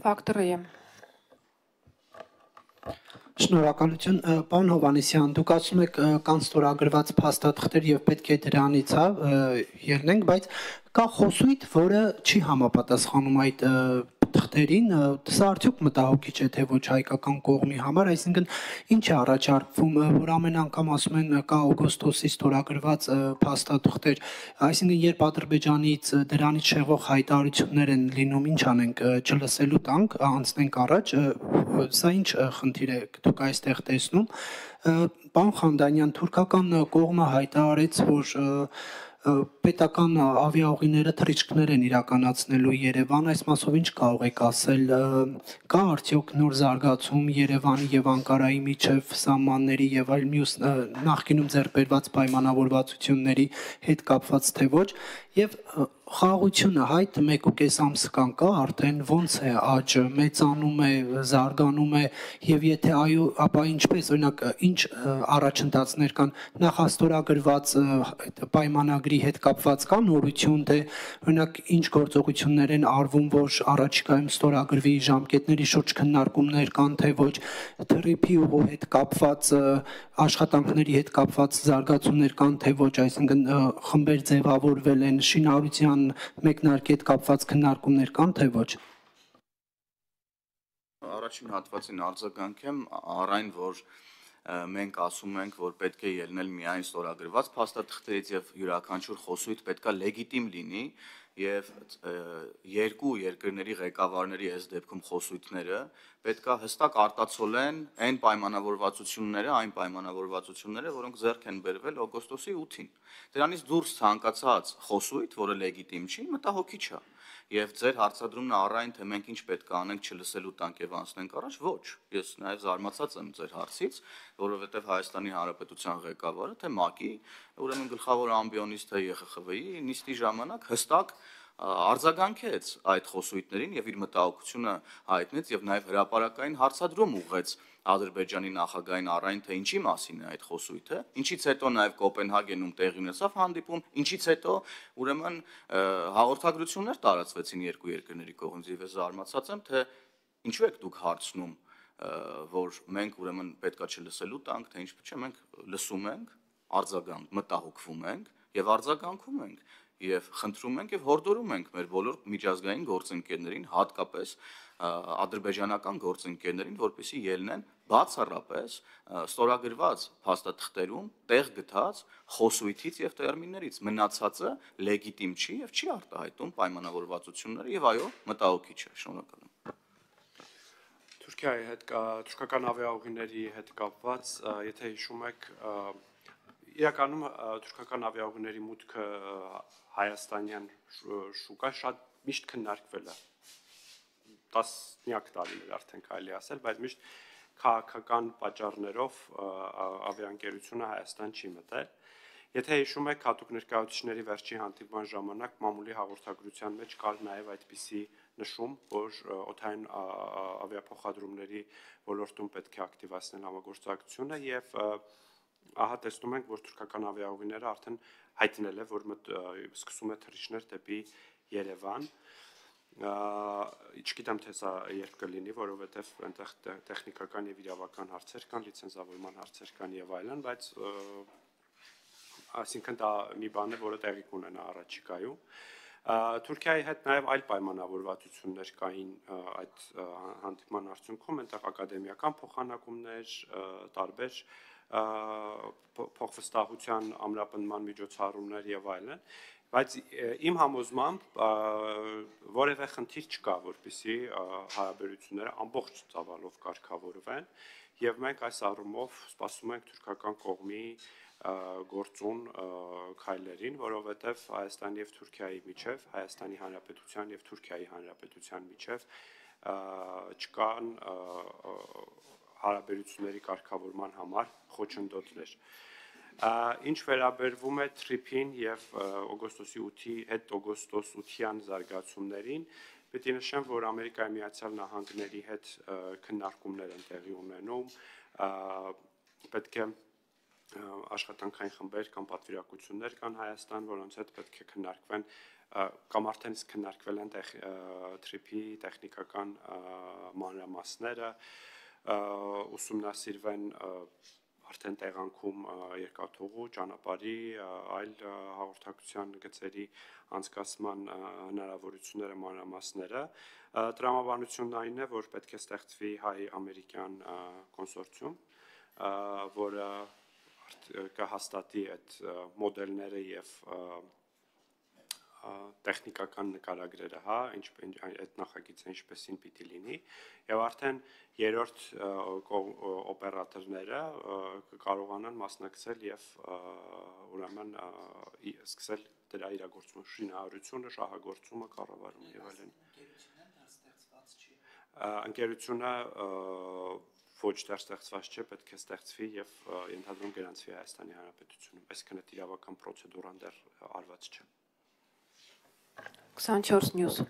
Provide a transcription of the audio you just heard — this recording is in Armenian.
Ֆակտորը եմ։ Շնորհակալություն, պարոն Հովհաննիսյան, դուք ասում եք կան ստորագրված փաստաթղթեր եւ պետք է դրանից ելնենք, բայց կա խոսույթ, որը չի համապատասխանում այդ թղթերին, սա արդյոք մտահոգիչ է թե ոչ հայկական կողմի համար, այսինքն ինչ է առաջարկվում, որ ամեն անգամ ասում են կա օգոստոսի ստորագրված փաստաթղթեր, այսինքն երբ Ադրբեջանից դրանից շեղող հայտարարություններ են լինում, ինչ անենք, չլսելու տանք, անցնենք առաջ, սա ինչ խնդիր է դուք այստեղ տեսնում, պարոն Խանդանյան, թուրքական կողմը հայտարարեց, որ պետական ավիաուղիները թռիչքներ են իրականացնելու Երևան, այս մասով ինչ կարող եք ասել, կա արդյոք նոր զարգացում Երևանի եւ Անկարայի միջև սահմանների եւ այլ մյուս նախկինում ձեռք բերված պայմանավորվածությունների հետ կապված թե ոչ, եւ խաղաղությունը հայտ 1.5 ամս կա արդեն ոնց է աճը մեծանում է զարգանում է եւ եթե այո ապա ինչպես օրինակ ինչ առաջընթացներ կան նախաստորագրված պայմանագրի հետ կապված կա նորություն թե օրինակ ինչ գործողություններ են արվում որ առաջիկայում ստորագրվի ժամկետների շուրջ քննարկումներ կան թե ոչ թրիփի ուղու հետ կապված աշխատանքների հետ կապված զարգացումներ կան թե ոչ այսինքն խմբեր ձևավորվել են շինարարության մեկնարկի հետ կապված քննարկումներ կան թե ոչ Առաջին հատվածին արձագանքեմ առայն որ մենք ասում ենք որ պետք է ելնել միայն ստորագրված փաստաթղթերից եւ յուրաքանչյուր խոսույթ պետքա լեգիտիմ լինի եւ երկու երկրների ղեկավարների այս դեպքում խոսույթները պետքա հստակ արտացոլեն այն պայմանավորվածությունները, որոնք ձեռք են բերվել օգոստոսի 8-ին։ Դրանից դուրս ցանկացած խոսույթ, որը լեգիտիմ չի, մտահոգիչ է։ Եվ ձեր հարցադրումն առայն թե մենք ինչ պետք է անենք չլսելու տանք եւ անցնենք առաջ, ոչ։ Ես նաեւ զարմացած եմ ձեր հարցից, որովհետեւ Հայաստանի Հանրապետության ղեկավարը թե ՄԱԿ-ի, ուրեմն գլխավոր ամբիոնիստ թե ԵԽԽՎ-ի նիստի ժամանակ հստակ արձագանքեց այդ խոսույթներին եւ իր մտահոգությունը հայտնեց եւ նաեւ հրապարակային հարցադրում ուղղեց Ադրբեջանի նախագահային առայն թե ինչի մասին է այդ խոսույթը, ինչից հետո նաև Կոպենհագենում տեղի ունեցավ հանդիպում, ինչից հետո ուրեմն հաղորդագրություններ տարածվեցին երկու երկրների կողմից եւ ես զարմացած եմ թե ինչու եք դուք հարցնում որ մենք ուրեմն պետքա չլսելու տանք թե ինչ չէ մենք լսում ենք արձագանք մտահոգվում ենք եւ արձագանքում ենք եւ խնդրում ենք եւ հորդորում ենք մեր բոլոր միջազգային գործընկերներին հատկապես ադրբեջանական գործընկերներին որպեսզի ելնեն բացառապես ստորագրված փաստաթղթերում տեղ գտած խոսույթից եւ տերմիններից մնացածը լեգիտիմ չի եւ չի արտահայտում պայմանավորվածությունները եւ այո մտահոգիչ է շնորհակալ եմ Թուրքիայի հետ թուրքական ավիաուղիների հետ կապված եթե հիշում եք իրականում թուրքական ավիաուղիների մուտքը հայաստանյան շուկա շատ միշտ քննարկվել է տասնյակ տարիներ արդեն կարելի ասել, բայց միշտ քաղաքական պատճառներով ավիաընկերությունը Հայաստան չի մտել։ Եթե հիշում եք հատուկ ներկայացուցիչների վերջին հանդիպման ժամանակ մամուլի հաղորդագրության մեջ կար նաև այդպիսի նշում, որ օդային ավիափոխադրումների ոլորտում պետք է ակտիվացնել համագործակցությունը եւ ահա տեսնում ենք, որ թուրքական ավիաուղիները արդեն հայտնել է, որ սկսում է թռիչքներ դեպի Երևան Չգիտեմ թե սա երբ կլինի, որովհետև այնտեղ տեխնիկական եւ իրավական հարցեր կան, լիցենզավորման հարցեր կան եւ այլն, բայց այսինքն դա մի բան է, որը տեղի կունենա առաջիկայում։ Թուրքիայի հետ նաեւ այլ պայմանավորվածություններ կային այդ հանդիպման արդյունքում, այնտեղ ակադեմիական փոխանակումներ, տարբեր փոխվստահության ամրապնդման միջոցառումներ եւ այլն Բայց իմ համոզմամբ որևէ խնդիր չկա, որպեսզի հարաբերությունները ամբողջ ծավալով կարգավորվեն եւ մենք այս առումով սպասում ենք թուրքական կողմի գործուն քայլերին, որովհետեւ Հայաստանի եւ Թուրքիայի միջև, Հայաստանի Հանրապետության եւ Թուրքիայի Հանրապետության միջև չկան հարաբերությունների կարգավորման համար խոչընդոտներ Ինչ վերաբերվում է TRIP-ին եւ օգոստոսի 8-ի հետ օգոստոս 8-յան զարգացումներին, պետք է նշեմ, որ Ամերիկայի Միացյալ Նահանգների հետ քննարկումներ են տեղի ունենում, պետք է աշխատանքային խմբեր կամ պատվիրակություններ կան Հայաստան, որոնց հետ պետք է քննարկվեն կամ արդեն իսկ քննարկվել են թրիփի տեխնիկական մանրամասները, ուսումնասիրվեն արդեն տեղանքում երկաթուղու, ճանապարհի, այլ հաղորդակցության գծերի անցկացման հնարավորությունները, մանրամասները։ Տրամաբանությունն այն է, որ պետք է ստեղծվի հայ-ամերիկյան կոնսորցիում, որը կհաստատի այդ մոդելները եւ տեխնիկական նկարագրերը, այդ նախագիծը ինչպեսին պիտի լինի, եւ արդեն երրորդ օպերատորները կկարողանան մասնակցել եւ ուրեմն սկսել դրա իրագործումը, շինարարությունը, շահագործումը, կառավարումը եւ այլն։ Ընկերությունը ոչ դեռ ստեղծված չէ, պետք է ստեղծվի եւ ենթադրում գրանցվի Հայաստանի Հանրապետությունում, այսինքն այդ իրավական պրոցեդուրան դեռ արված չէ։ 24 News